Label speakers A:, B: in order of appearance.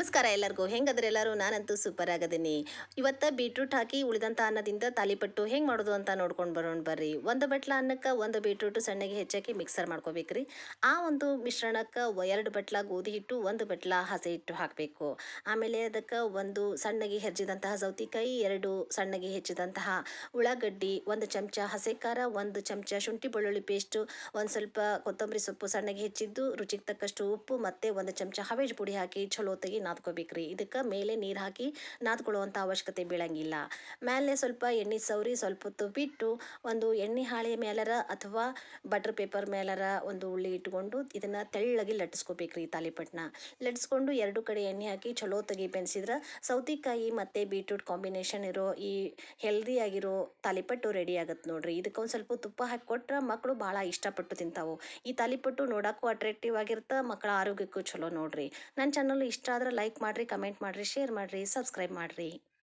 A: ನಮಸ್ಕಾರ ಎಲ್ಲರಿಗೂ ಹೆಂಗದ್ರಿ ಎಲ್ಲರೂ ನಾನಂತೂ ಸೂಪರ್ ಆಗದೀನಿ. ಇವತ್ತು ಬೀಟ್ರೂಟ್ ಹಾಕಿ ಉಳಿದಂಥ ಅನ್ನದಿಂದ ತಾಲಿಪಟ್ಟು ಹೆಂಗೆ ಮಾಡೋದು ಅಂತ ನೋಡ್ಕೊಂಡು ಬರೋಣ ಬರ್ರಿ. ಒಂದು ಬಟ್ಲ ಅನ್ನಕ್ಕೆ ಒಂದು ಬೀಟ್ರೂಟ್ ಸಣ್ಣಗೆ ಹೆಚ್ಚಾಕಿ ಮಿಕ್ಸರ್ ಮಾಡ್ಕೋಬೇಕ್ರಿ. ಆ ಒಂದು ಮಿಶ್ರಣಕ್ಕೆ ಎರಡು ಬಟ್ಲ ಗೋಧಿ ಹಿಟ್ಟು, ಒಂದು ಬಟ್ಲ ಹಸೆ ಹಿಟ್ಟು ಹಾಕಬೇಕು. ಆಮೇಲೆ ಅದಕ್ಕೆ ಒಂದು ಸಣ್ಣಗೆ ಹೆಚ್ಚಿದಂತಹ ಸೌತಿಕಾಯಿ, ಎರಡು ಸಣ್ಣಗೆ ಹೆಚ್ಚಿದಂತಹ ಉಳ್ಳಾಗಡ್ಡಿ, ಒಂದು ಚಮಚ ಹಸೆ ಖಾರ, ಒಂದು ಚಮಚ ಶುಂಠಿ ಬೆಳ್ಳುಳ್ಳಿ ಪೇಸ್ಟು, ಒಂದು ಸ್ವಲ್ಪ ಕೊತ್ತಂಬರಿ ಸೊಪ್ಪು ಸಣ್ಣಗೆ ಹೆಚ್ಚಿದ್ದು, ರುಚಿಗೆ ತಕ್ಕಷ್ಟು ಉಪ್ಪು, ಮತ್ತು ಒಂದು ಚಮಚ ಹವೇಜ್ ಪುಡಿ ಹಾಕಿ ಚಲೋ ತೆಗಿ ನಾದ್ಕೋಬೇಕ್ರಿ. ಇದಕ್ಕೆ ಮೇಲೆ ನೀರು ಹಾಕಿ ನಾದ್ಕೊಳ್ಳುವಂಥ ಅವಶ್ಯಕತೆ ಬೀಳಂಗಿಲ್ಲ. ಮೇಲೆ ಸ್ವಲ್ಪ ಎಣ್ಣೆ ಸವರಿ ಸ್ವಲ್ಪ ಹೊತ್ತು ಬಿಟ್ಟು ಒಂದು ಎಣ್ಣೆ ಹಾಳೆ ಮೇಲರ ಅಥವಾ ಬಟರ್ ಪೇಪರ್ ಮೇಲರ ಒಂದು ಉಳ್ಳಿ ಇಟ್ಕೊಂಡು ಇದನ್ನು ತೆಳ್ಳಗೆ ಲಟ್ಟಿಸ್ಕೋಬೇಕ್ರಿ ತಾಲಿಪಟ್ಟನ್ನ. ಲಟ್ಟಿಸ್ಕೊಂಡು ಎರಡು ಕಡೆ ಎಣ್ಣೆ ಹಾಕಿ ಚಲೋ ತೆಗಿ ಬೆನ್ಸಿದ್ರೆ ಸೌತಿಕಾಯಿ ಮತ್ತು ಬೀಟ್ರೂಟ್ ಕಾಂಬಿನೇಷನ್ ಇರೋ ಈ ಹೆಲ್ದಿ ಆಗಿರೋ ತಾಲಿಪಟ್ಟು ರೆಡಿ ಆಗತ್ತೆ ನೋಡ್ರಿ. ಇದಕ್ಕೆ ಒಂದು ಸ್ವಲ್ಪ ತುಪ್ಪ ಹಾಕಿ ಕೊಟ್ರೆ ಮಕ್ಕಳು ಭಾಳ ಇಷ್ಟಪಟ್ಟು ತಿಂತಾವು. ಈ ತಾಲಿಪಟ್ಟು ನೋಡೋಕ್ಕೂ ಅಟ್ರಾಕ್ಟಿವ್ ಆಗಿರುತ್ತೆ, ಮಕ್ಕಳ ಆರೋಗ್ಯಕ್ಕೂ ಚಲೋ ನೋಡ್ರಿ. ನನ್ನ ಚಾನಲ್ ಇಷ್ಟ ಆದ್ರೆ ಲೈಕ್ ಮಾಡಿರಿ, ಕಮೆಂಟ್ ಮಾಡಿರಿ, ಶೇರ್ ಮಾಡಿರಿ, ಸಬ್ಸ್ಕ್ರೈಬ್ ಮಾಡಿರಿ.